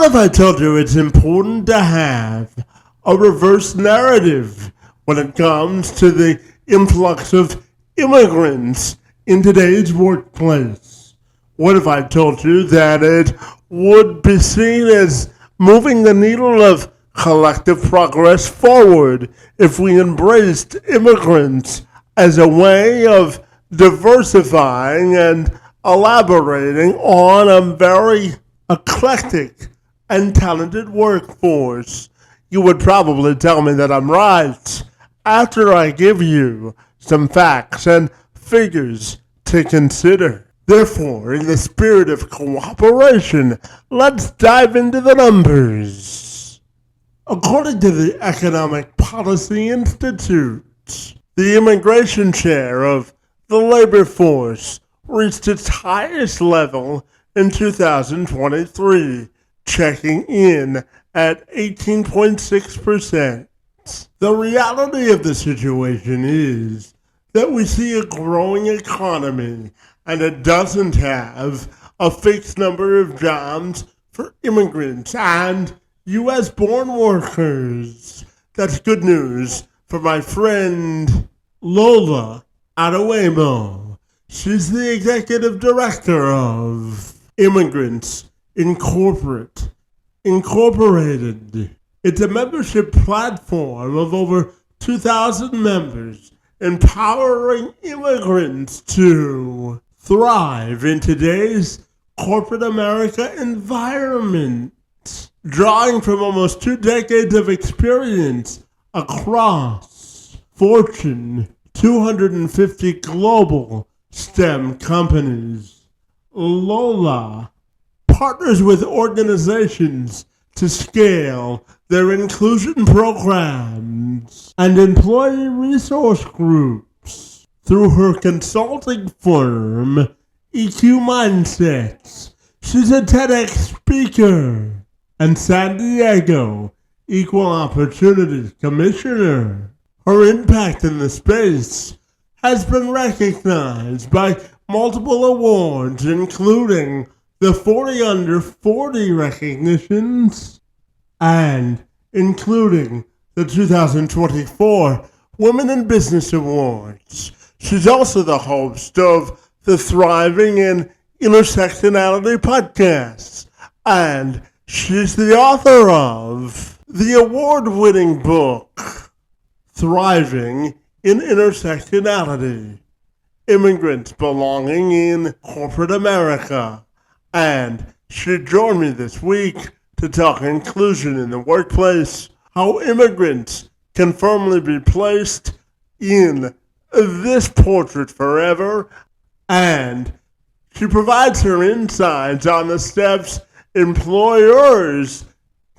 What if I told you it's important to have a reverse narrative when it comes to the influx of immigrants in today's workplace? What if I told you that it would be seen as moving the needle of collective progress forward if we embraced immigrants as a way of diversifying and elaborating on a very eclectic and talented workforce? You would probably tell me that I'm right after I give you some facts and figures to consider. Therefore, in the spirit of cooperation, let's dive into the numbers. According to the Economic Policy Institute, the immigration share of the labor force reached its highest level in 2023, checking in at 18.6%. The reality of the situation is that we see a growing economy and it doesn't have a fixed number of jobs for immigrants and U.S.-born workers. That's good news for my friend Lola Adeyemo. She's the executive director of Immigrants Incorporated. It's a membership platform of over 2,000 members, empowering immigrants to thrive in today's corporate America environment. Drawing from almost 2 decades of experience across Fortune 250 global STEM companies, Lola partners with organizations to scale their inclusion programs and employee resource groups through her consulting firm, EQ Mindsets. She's a TEDx speaker and San Diego Equal Opportunity Commissioner. Her impact in the space has been recognized by multiple awards, including the 40 Under 40 recognitions and including the 2024 Women in Business Awards. She's also the host of the Thriving in Intersectionality Podcast, and she's the author of the award-winning book, Thriving in Intersectionality, Immigrants Belonging in Corporate America. And she joined me this week to talk inclusion in the workplace, how immigrants can firmly be placed in this portrait forever, and she provides her insights on the steps employers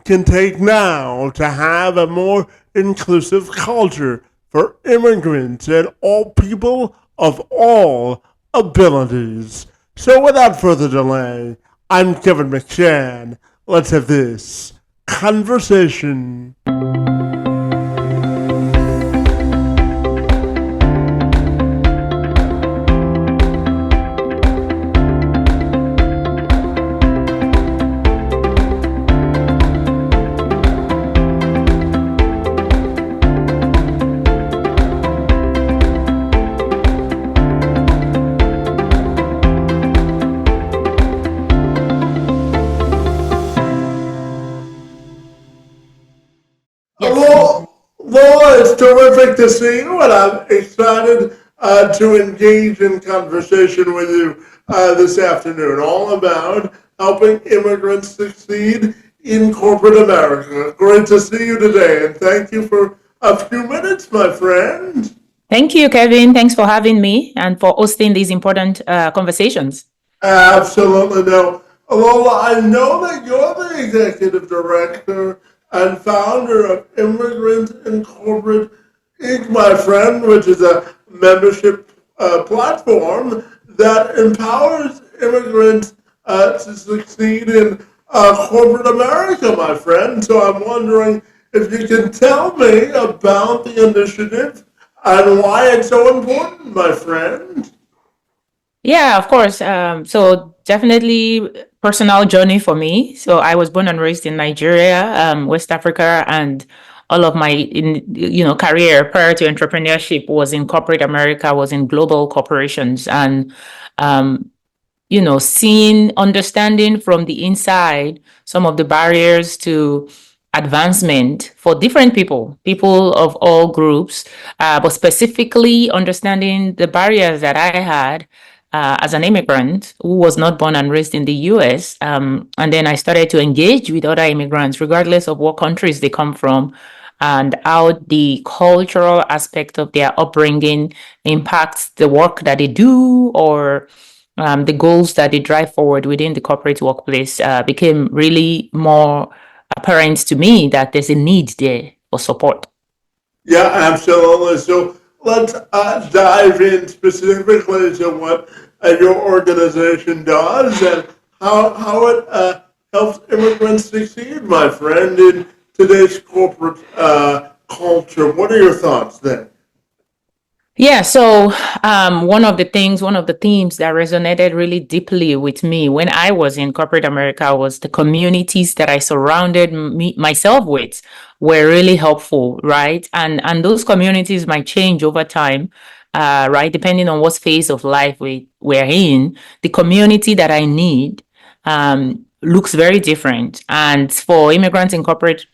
can take now to have a more inclusive culture for immigrants and all people of all abilities. So without further delay, I'm Kevin McShann. Let's have this conversation. Lola, it's terrific to see you, and I'm excited to engage in conversation with you this afternoon, all about helping immigrants succeed in corporate America. Great to see you today, and thank you for a few minutes, my friend. Thank you, Kevin. Thanks for having me and for hosting these important conversations. Absolutely. Now, Lola, I know that you're the executive director and founder of Immigrants Incorporated, Inc., my friend, which is a membership platform that empowers immigrants to succeed in corporate America, my friend. So I'm wondering if you can tell me about the initiative and why it's so important, my friend. Yeah, of course. So definitely personal journey for me. So I was born and raised in Nigeria, West Africa, and all of my career prior to entrepreneurship was in corporate America, was in global corporations, and um, seeing, understanding from the inside some of the barriers to advancement for different people of all groups, but specifically understanding the barriers that I had as an immigrant who was not born and raised in the US. And then I started to engage with other immigrants, regardless of what countries they come from, and how the cultural aspect of their upbringing impacts the work that they do, or the goals that they drive forward within the corporate workplace became really more apparent to me that there's a need there for support. Yeah, absolutely. So let's dive in specifically to what your organization does and how it helps immigrants succeed, my friend, in today's corporate culture. What are your thoughts there? Yeah, so one of the themes that resonated really deeply with me when I was in corporate America was the communities that I surrounded myself with were really helpful, right? And those communities might change over time, right? Depending on what phase of life we're in. The community that I need looks very different. And for immigrants in corporate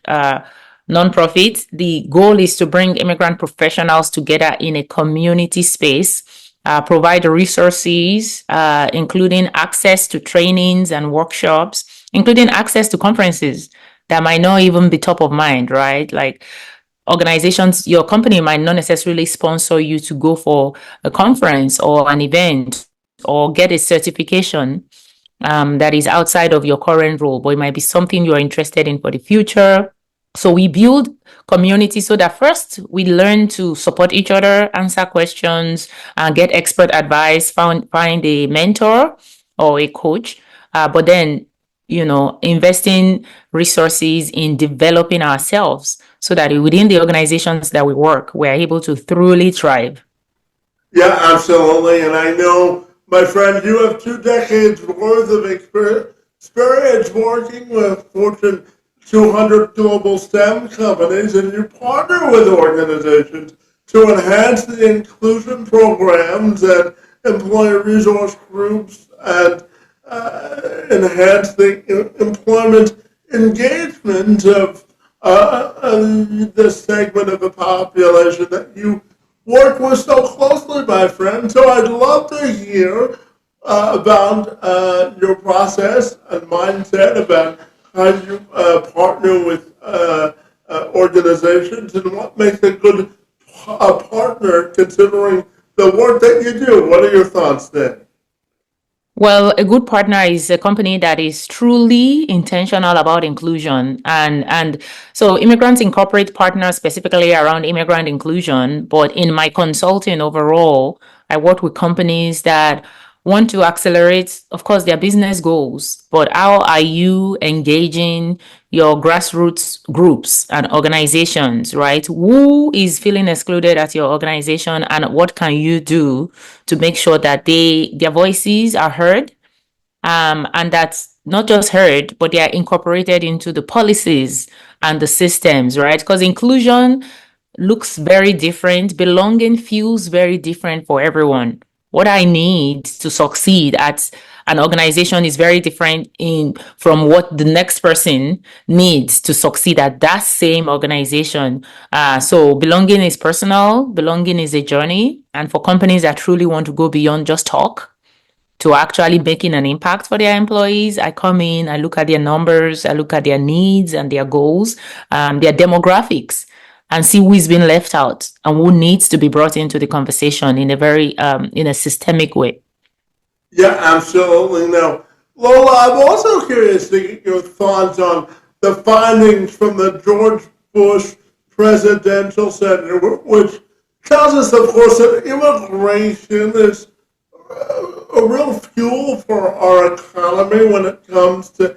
nonprofit, the goal is to bring immigrant professionals together in a community space, provide resources, including access to trainings and workshops, including access to conferences that might not even be top of mind, right? Like organizations, your company might not necessarily sponsor you to go for a conference or an event or get a certification that is outside of your current role, but it might be something you're interested in for the future. So we build community so that first we learn to support each other, answer questions, get expert advice, find a mentor or a coach, but then investing resources in developing ourselves so that within the organizations that we work, we're able to truly thrive. Yeah, absolutely. And I know, my friend, you have 2 decades worth of experience working with Fortune 200 global STEM companies, and you partner with organizations to enhance the inclusion programs and employee resource groups and enhance the employment engagement of this segment of the population that you work with so closely, my friend. So I'd love to hear about your process and mindset about how you partner with organizations and what makes a good partner considering the work that you do. What are your thoughts there? Well, a good partner is a company that is truly intentional about inclusion. And so immigrants incorporate partners specifically around immigrant inclusion. But in my consulting overall, I work with companies that want to accelerate, of course, their business goals. But how are you engaging your grassroots groups and organizations, right? Who is feeling excluded at your organization, and what can you do to make sure that their voices are heard, and that's not just heard, but they are incorporated into the policies and the systems, right? Because inclusion looks very different. Belonging feels very different for everyone. What I need to succeed at an organization is very different in from what the next person needs to succeed at that same organization. So belonging is personal. Belonging is a journey, and for companies that truly want to go beyond just talk to actually making an impact for their employees, I come in, I look at their numbers, I look at their needs and their goals, their demographics, and see who is being left out and who needs to be brought into the conversation in a very in a systemic way. Yeah, absolutely. Now, Lola, I'm also curious to get your thoughts on the findings from the George Bush Presidential Center, which tells us, of course, that immigration is a real fuel for our economy when it comes to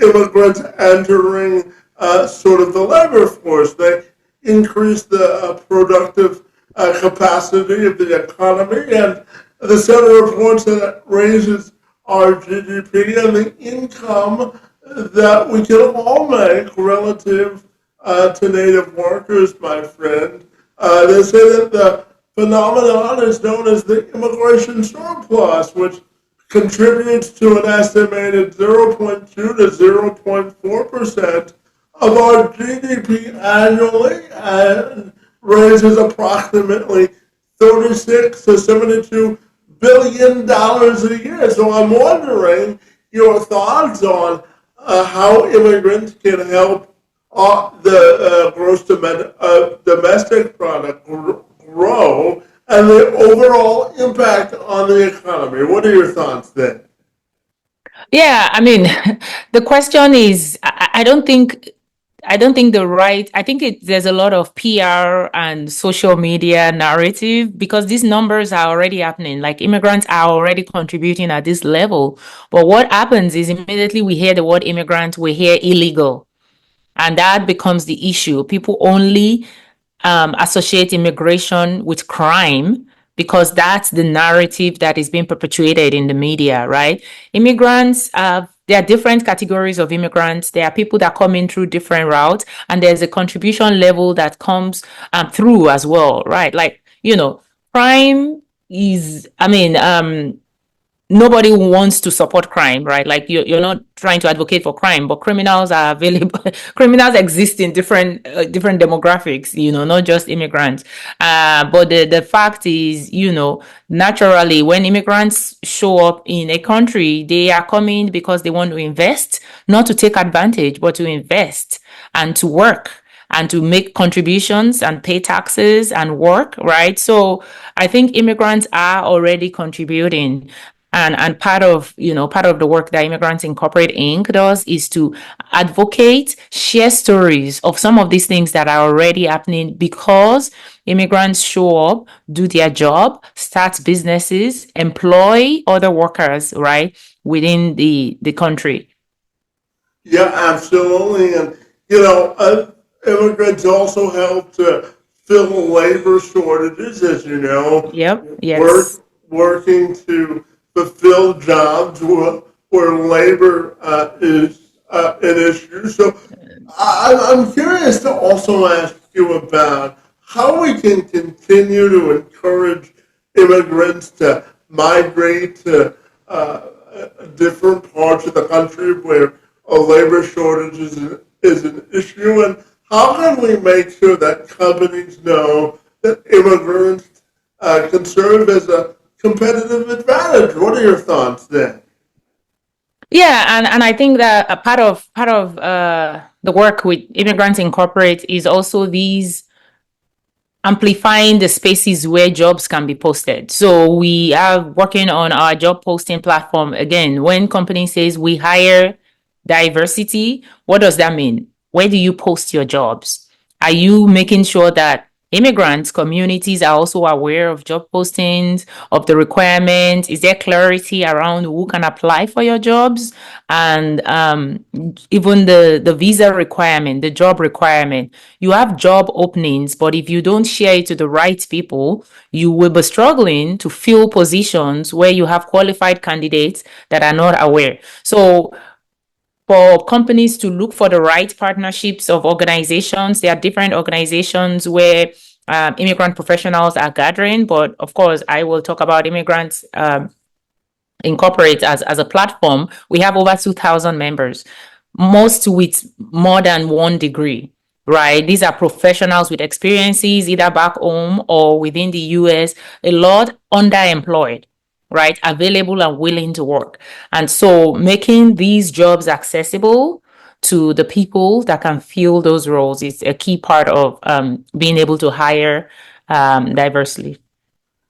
immigrants entering sort of the labor force. They increase the productive capacity of the economy, and The Center reports that it raises our GDP and the income that we can all make relative to native workers, my friend. They say that the phenomenon is known as the immigration surplus, which contributes to an estimated 0.2 to 0.4% of our GDP annually and raises approximately 36 to 72 billion dollars a year. So I'm wondering your thoughts on how immigrants can help the domestic product grow and the overall impact on the economy. What are your thoughts there? Yeah, I mean, the question is, I think there's a lot of PR and social media narrative because these numbers are already happening. Like immigrants are already contributing at this level. But what happens is immediately we hear the word immigrant, we hear illegal. And that becomes the issue. People only associate immigration with crime because that's the narrative that is being perpetuated in the media, right? Immigrants, there are different categories of immigrants. There are people that come in through different routes, and there's a contribution level that comes through as well, right? Like, crime is, nobody wants to support crime, right? Like you're not trying to advocate for crime, but criminals are available. Criminals exist in different demographics, not just immigrants. But the fact is, naturally, when immigrants show up in a country, they are coming because they want to invest, not to take advantage, but to invest and to work and to make contributions and pay taxes and work, right? So I think immigrants are already contributing. And part of the work that Immigrants Incorporate Inc. does is to advocate, share stories of some of these things that are already happening because immigrants show up, do their job, start businesses, employ other workers, right, within the country. Yeah, absolutely. And, immigrants also help to fill labor shortages, as you know, Yep. work, Yes. working to fulfill jobs where labor is an issue. So I'm curious to also ask you about how we can continue to encourage immigrants to migrate to different parts of the country where a labor shortage is an issue, and how can we make sure that companies know that immigrants can serve as a competitive advantage? What are your thoughts there? Yeah, and I think that a part of the work with Immigrants Incorporate is also these amplifying the spaces where jobs can be posted. So we are working on our job posting platform. Again, when company says we hire diversity, what does that mean? Where do you post your jobs? Are you making sure that immigrants communities are also aware of job postings, of the requirements? Is there clarity around who can apply for your jobs? And even the visa requirement, the job requirement. You have job openings, but if you don't share it to the right people, you will be struggling to fill positions where you have qualified candidates that are not aware. So for companies to look for the right partnerships of organizations, there are different organizations where immigrant professionals are gathering, but of course, I will talk about Immigrants Incorporate as a platform. We have over 2,000 members, most with more than one degree, right? These are professionals with experiences either back home or within the US, a lot underemployed, right? Available and willing to work. And so making these jobs accessible to the people that can fill those roles is a key part of being able to hire diversely.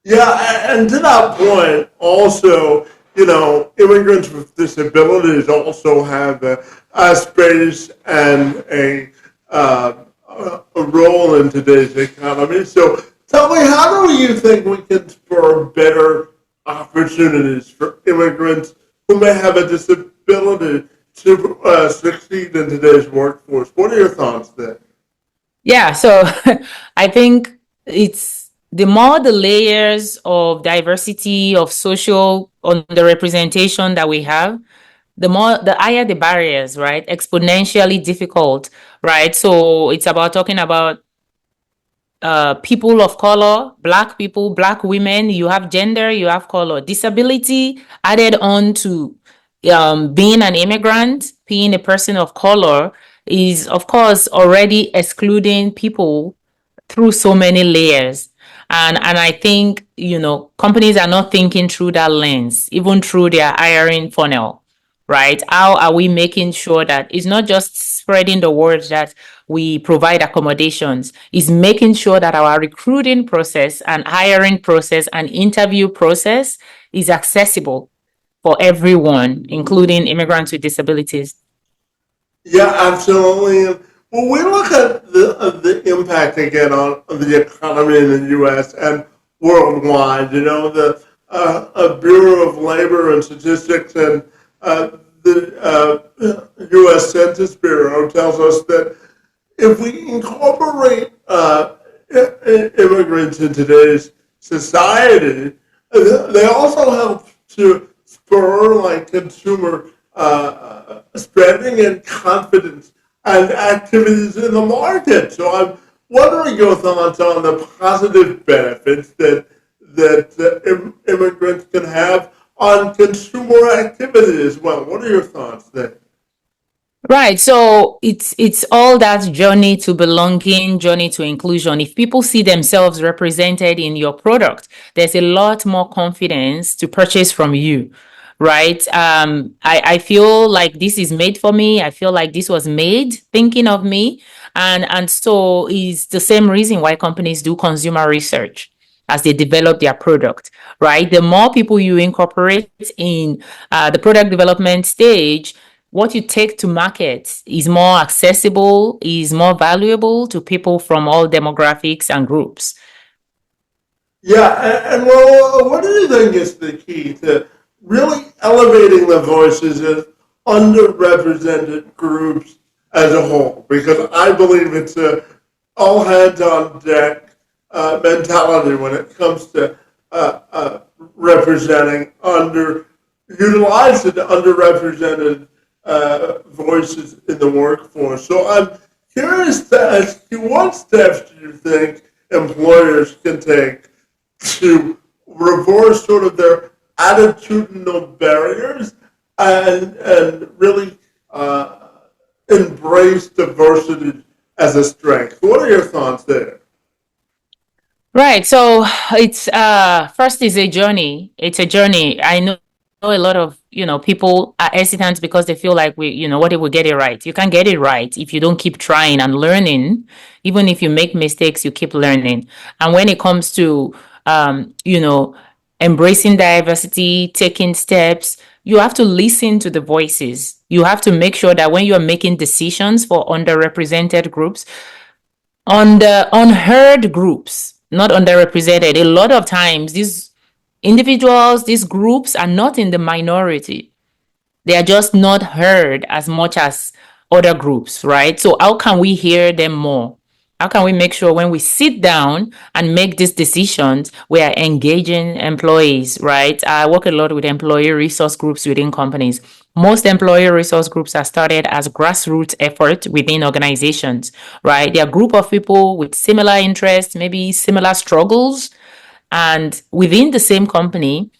Yeah, and to that point, also, immigrants with disabilities also have a space and a role in today's economy. So tell me, how do you think we can spur better opportunities for immigrants who may have a disability to succeed in today's workforce? What are your thoughts there? Yeah, so I think it's the more the layers of diversity of social underrepresentation that we have, the higher the barriers, right? Exponentially difficult, right? So it's about talking about people of color, black people, black women, you have gender, you have color, disability added on to being an immigrant, being a person of color is, of course, already excluding people through so many layers. And I think, companies are not thinking through that lens, even through their hiring funnel, right? How are we making sure that it's not just spreading the word that we provide accommodations, is making sure that our recruiting process and hiring process and interview process is accessible for everyone, including immigrants with disabilities. Yeah, absolutely. And when we look at the impact again on the economy in the U.S. and worldwide, the Bureau of Labor and Statistics and the U.S. Census Bureau tells us that if we incorporate immigrants in today's society, they also help to spur like consumer spending and confidence and activities in the market. So I'm wondering your thoughts on the positive benefits that immigrants can have on consumer activity as well. What are your thoughts there? Right. So it's all that journey to belonging, journey to inclusion. If people see themselves represented in your product, there's a lot more confidence to purchase from you. Right. I feel like this is made for me. I feel like this was made thinking of me. And so is the same reason why companies do consumer research as they develop their product, right? The more people you incorporate in the product development stage, what you take to market is more accessible, is more valuable to people from all demographics and groups. Yeah, and well, what do you think is the key to really elevating the voices of underrepresented groups as a whole? Because I believe it's a all hands on deck mentality when it comes to representing utilized and underrepresented voices in the workforce. So I'm curious to ask you, what steps do you think employers can take to reverse sort of their attitudinal barriers and really embrace diversity as a strength? What are your thoughts there? Right. So it's first is a journey. It's a journey. I know a lot of, people are hesitant because they feel like what if we get it right? You can't get it right if you don't keep trying and learning. Even if you make mistakes, you keep learning. And when it comes to embracing diversity, taking steps, you have to listen to the voices. You have to make sure that when you are making decisions for underrepresented groups, on the unheard groups, not underrepresented. A lot of times, these individuals, these groups are not in the minority. They are just not heard as much as other groups, right? So, how can we hear them more? How can we make sure when we sit down and make these decisions, we are engaging employees, right? I work a lot with employee resource groups within companies. Most employee resource groups are started as grassroots effort within organizations, right? They're a group of people with similar interests, maybe similar struggles, and within the same company,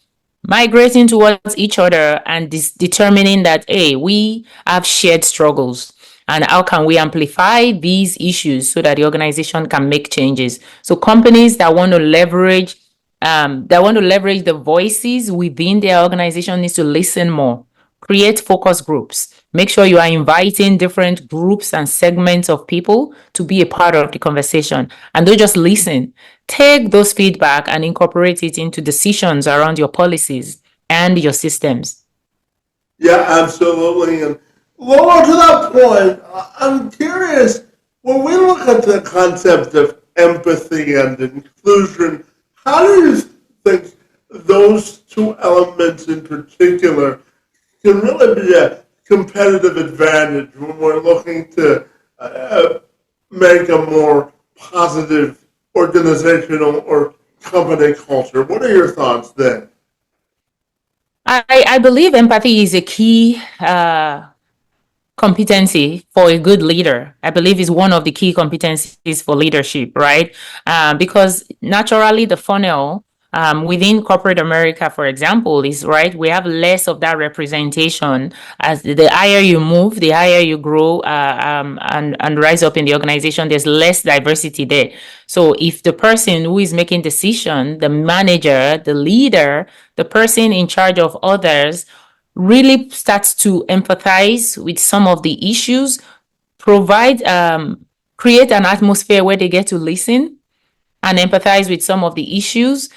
migrating towards each other and determining that, hey, we have shared struggles. And how can we amplify these issues so that the organization can make changes? So companies that want to leverage the voices within their organization needs to listen more, create focus groups, make sure you are inviting different groups and segments of people to be a part of the conversation, and don't just listen. Take those feedback and incorporate it into decisions around your policies and your systems. Yeah, absolutely. And Lola, to that point, I'm curious, when we look at the concept of empathy and inclusion, how do you think those two elements in particular can really be a competitive advantage when we're looking to make a more positive organizational or company culture. What are your thoughts there? I believe empathy is a key competency for a good leader. I believe is one of the key competencies for leadership, right? Because naturally the funnel within corporate America, for example, is right. We have less of that representation. As the higher you move, the higher you grow and rise up in the organization. There's less diversity there. So if the person who is making decision, the manager, the leader, the person in charge of others, really starts to empathize with some of the issues, provide create an atmosphere where they get to listen and empathize with some of the issues.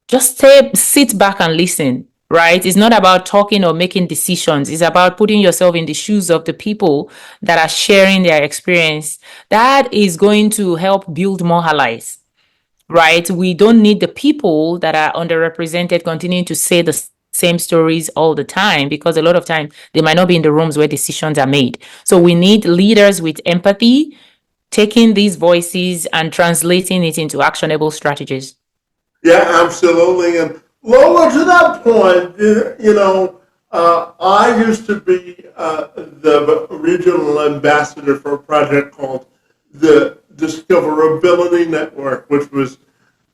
Just sit back and listen, right? It's not about talking or making decisions. It's about putting yourself in the shoes of the people that are sharing their experience. That is going to help build more allies, right? We don't need the people that are underrepresented continuing to say the same stories all the time, because a lot of time they might not be in the rooms where decisions are made. So we need leaders with empathy, taking these voices and translating it into actionable strategies. Yeah, absolutely. And Lola, to that point, I used to be the regional ambassador for a project called the Discoverability Network, which was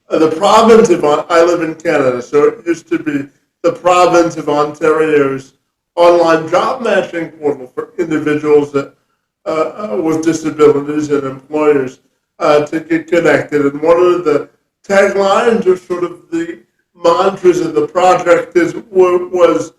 the province of, I live in Canada, so it used to be the province of Ontario's online job matching portal for individuals that, with disabilities and employers to get connected. And one of the taglines or sort of the mantras of the project was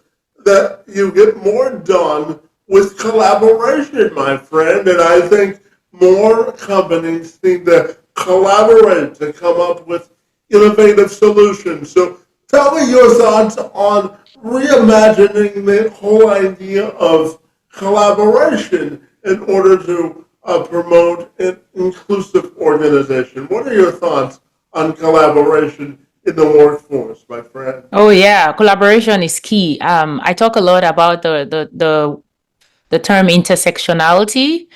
that you get more done with collaboration, my friend. And I think more companies need to collaborate to come up with innovative solutions. So tell me your thoughts on reimagining the whole idea of collaboration in order to promote an inclusive organization. What are your thoughts on collaboration in the workforce, my friend? Oh yeah, collaboration is key. I talk a lot about the term intersectionality.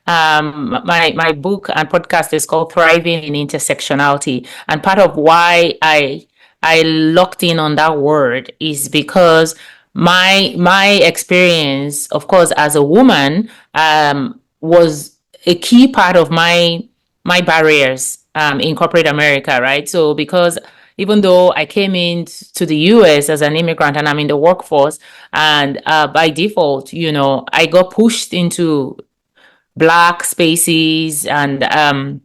My book and podcast is called Thriving in Intersectionality, and part of why I locked in on that word is because my experience, of course, as a woman, was a key part of my barriers in corporate America, right? So because even though I came into the US as an immigrant and I'm in the workforce, and by default, I got pushed into black spaces and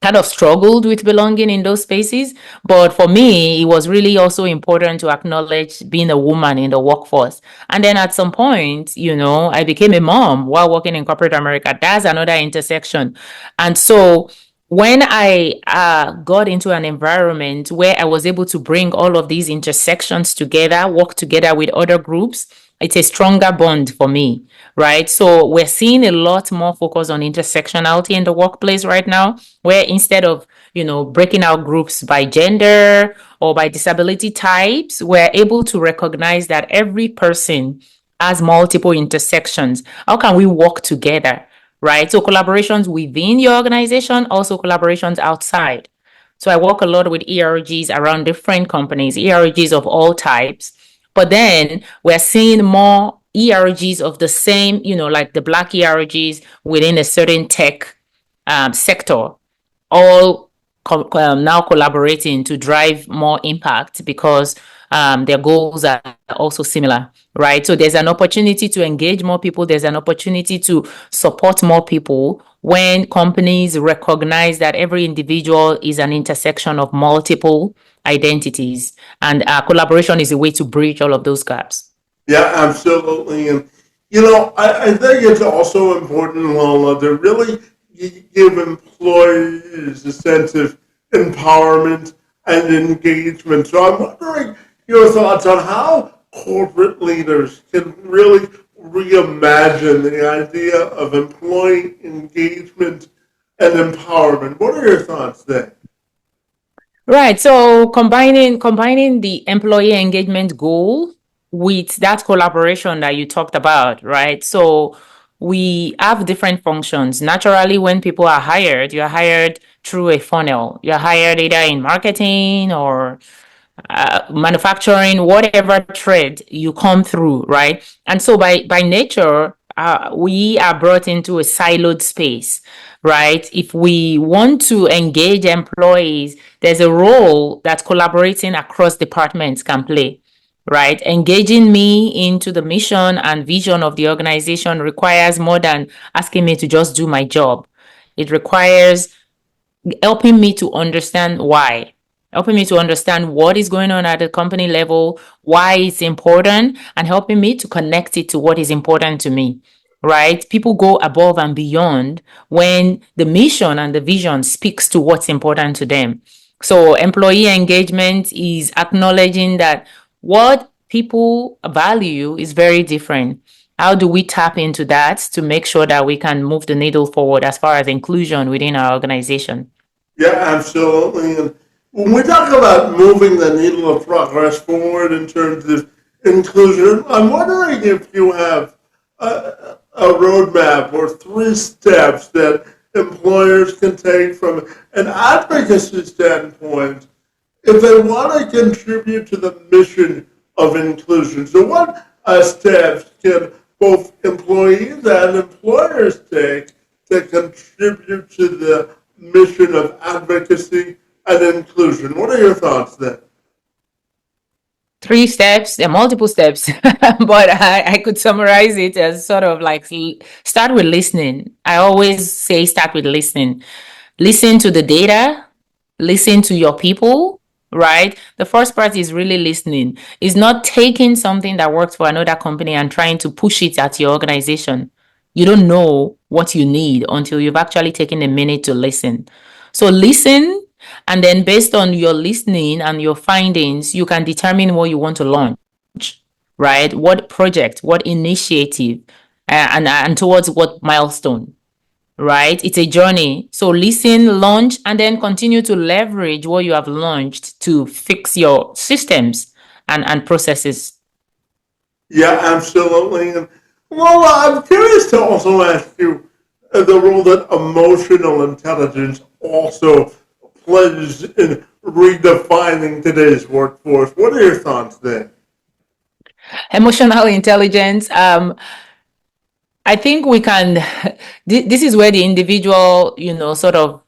kind of struggled with belonging in those spaces. But for me, it was really also important to acknowledge being a woman in the workforce. And then at some point, I became a mom while working in corporate America. That's another intersection. And so when I got into an environment where I was able to bring all of these intersections together, work together with other groups, it's a stronger bond for me, right? So we're seeing a lot more focus on intersectionality in the workplace right now, where instead of, breaking out groups by gender or by disability types, we're able to recognize that every person has multiple intersections. How can we work together, right? So collaborations within your organization, also collaborations outside. So I work a lot with ERGs around different companies, ERGs of all types. But then we're seeing more ERGs of the same, like the Black ERGs within a certain tech sector, all now collaborating to drive more impact because their goals are also similar, right? So there's an opportunity to engage more people. There's an opportunity to support more people when companies recognize that every individual is an intersection of multiple identities, and collaboration is a way to bridge all of those gaps. Yeah, absolutely. And, I think it's also important, Lola, to really give employees a sense of empowerment and engagement. So I'm wondering your thoughts on how corporate leaders can really reimagine the idea of employee engagement and empowerment. What are your thoughts there? Right. So combining the employee engagement goal with that collaboration that you talked about, right? So we have different functions. Naturally, when people are hired, you are hired through a funnel. You're hired either in marketing or manufacturing, whatever trade you come through, right? And so by nature, we are brought into a siloed space, right? If we want to engage employees, there's a role that collaborating across departments can play, right? Engaging me into the mission and vision of the organization requires more than asking me to just do my job. It requires helping me to understand why, helping me to understand what is going on at the company level, why it's important, and helping me to connect it to what is important to me. Right? People go above and beyond when the mission and the vision speaks to what's important to them. So employee engagement is acknowledging that what people value is very different. How do we tap into that to make sure that we can move the needle forward as far as inclusion within our organization? Yeah, absolutely. And when we talk about moving the needle of progress forward in terms of inclusion, I'm wondering if you have a roadmap or 3 steps that employers can take from an advocacy standpoint if they want to contribute to the mission of inclusion. So, what steps can both employees and employers take to contribute to the mission of advocacy and inclusion? What are your thoughts there? 3 steps, there are multiple steps, but I could summarize it as sort of like start with listening. I always say start with listening. Listen to the data, listen to your people, right? The first part is really listening. It's not taking something that works for another company and trying to push it at your organization. You don't know what you need until you've actually taken a minute to listen. So listen, and then based on your listening and your findings, you can determine what you want to launch, right? What project, what initiative, and towards what milestone, right? It's a journey. So listen, launch, and then continue to leverage what you have launched to fix your systems and processes. Yeah, absolutely. And well, I'm curious to also ask you the role that emotional intelligence also plays in redefining today's workforce. What are your thoughts there? Emotional intelligence. I think we can, this is where the individual, sort of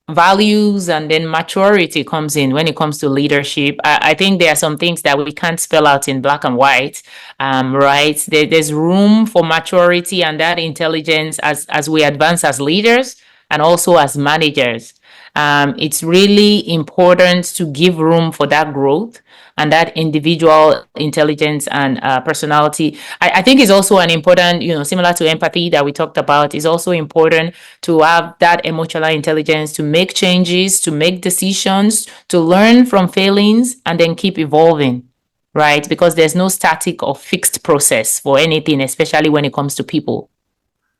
values and then maturity comes in when it comes to leadership. I think there are some things that we can't spell out in black and white, right? There's room for maturity and that intelligence as we advance as leaders and also as managers. It's really important to give room for that growth and that individual intelligence and personality. I think is also an important, similar to empathy that we talked about, is also important to have that emotional intelligence to make changes, to make decisions, to learn from failings, and then keep evolving, right? Because there's no static or fixed process for anything, especially when it comes to people.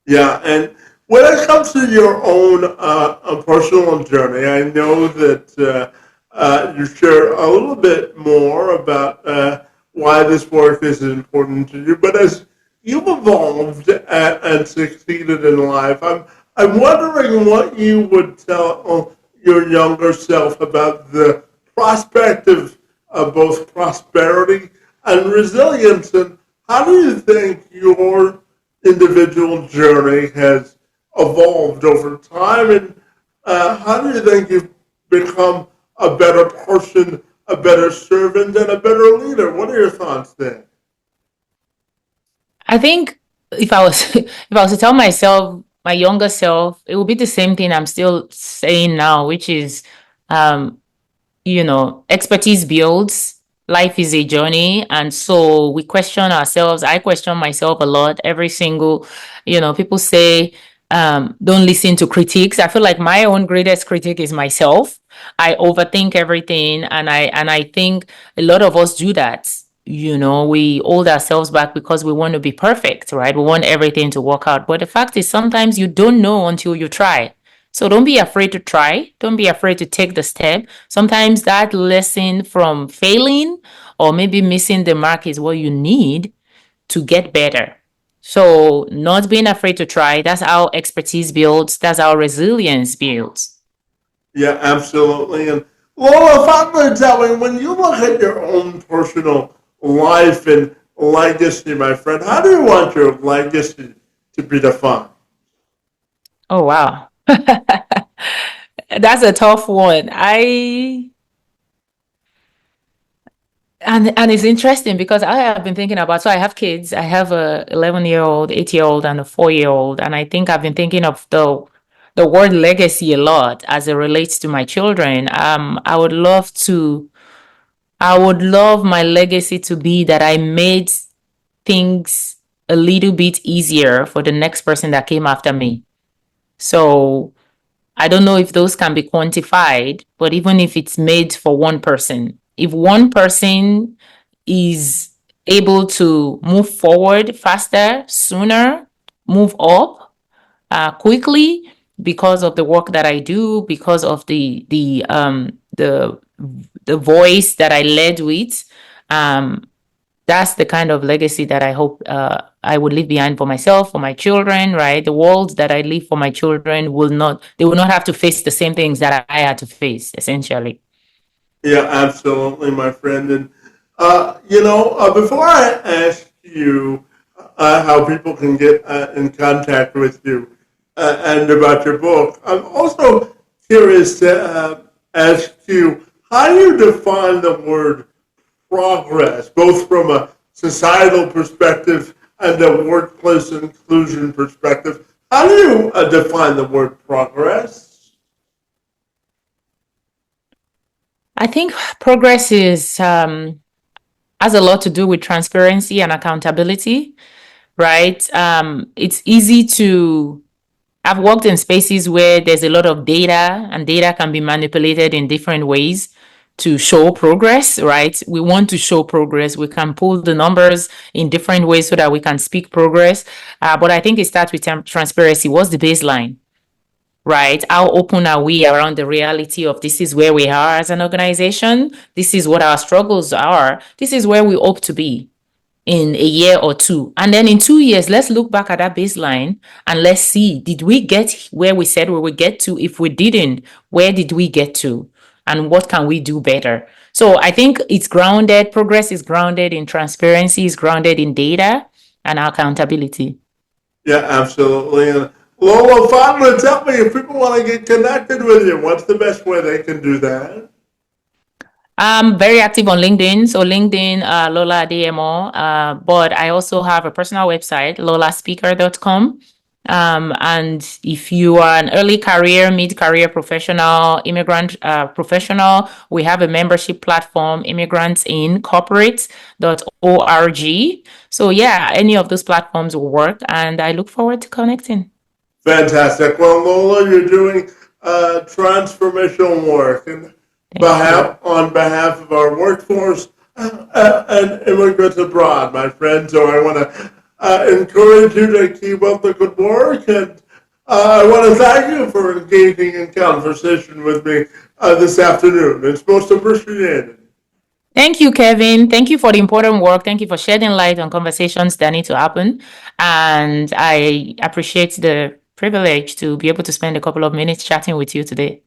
Yeah, and when it comes to your own personal journey, I know that you share a little bit more about why this work is important to you. But as you've evolved and succeeded in life, I'm wondering what you would tell your younger self about the prospect of both prosperity and resilience, and how do you think your individual journey has evolved over time, and how do you think you've become a better person, a better servant, and a better leader? What are your thoughts there? I think if I was if I was to tell myself, my younger self, it would be the same thing I'm still saying now, which is um, expertise builds. Life is a journey. And so we question ourselves. I question myself a lot. Every single, people say, don't listen to critiques. I feel like my own greatest critic is myself. I overthink everything. And I think a lot of us do that. We hold ourselves back because we want to be perfect, right? We want everything to work out. But the fact is, sometimes you don't know until you try. So don't be afraid to try. Don't be afraid to take the step. Sometimes that lesson from failing or maybe missing the mark is what you need to get better. So not being afraid to try, that's how expertise builds, that's how resilience builds. Yeah, absolutely. And Lola, if I'm going to tell you, when you look at your own personal life and legacy, my friend, how do you want your legacy to be defined? Oh, wow. That's a tough one. And it's interesting because I have been thinking about, so I have kids. I have a 11-year-old, 8-year-old, and a 4-year-old. And I think I've been thinking of the word legacy a lot as it relates to my children. I would love my legacy to be that I made things a little bit easier for the next person that came after me. So I don't know if those can be quantified, but even if it's made for one person, if one person is able to move forward faster, sooner, move up quickly because of the work that I do, because of the voice that I led with, um, that's the kind of legacy that I hope I would leave behind for myself, for my children, right? The world that I leave for my children they will not have to face the same things that I had to face, essentially. Yeah, absolutely, my friend. And, before I ask you how people can get in contact with you and about your book, I'm also curious to ask you how do you define the word progress, both from a societal perspective and a workplace inclusion perspective? How do you define the word progress? I think progress has a lot to do with transparency and accountability, right? It's easy to I've worked in spaces where there's a lot of data and data can be manipulated in different ways to show progress, right? We want to show progress. We can pull the numbers in different ways so that we can speak progress. But I think it starts with transparency. What's the baseline, right? How open are we around the reality of this is where we are as an organization? This is what our struggles are. This is where we hope to be in a year or two. And then in 2 years, let's look back at that baseline and let's see, did we get where we said we would get to? If we didn't, where did we get to? And what can we do better? So I think progress is grounded in transparency, is grounded in data and accountability. Yeah, absolutely. And Lola, finally, tell me if people want to get connected with you, what's the best way they can do that? I'm very active on LinkedIn. So LinkedIn, Lola Adeyemo. But I also have a personal website, lolaspeaker.com. And if you are an early career, mid-career professional, immigrant professional, we have a membership platform, immigrantsincorporate.org. So yeah, any of those platforms will work. And I look forward to connecting. Fantastic. Well, Lola, you're doing transformational work. And on behalf of our workforce and immigrants abroad, my friend. So I want to encourage you to keep up the good work. And I want to thank you for engaging in conversation with me this afternoon. It's most appreciated. Thank you, Kevin. Thank you for the important work. Thank you for shedding light on conversations that need to happen. And I appreciate the privilege to be able to spend a couple of minutes chatting with you today.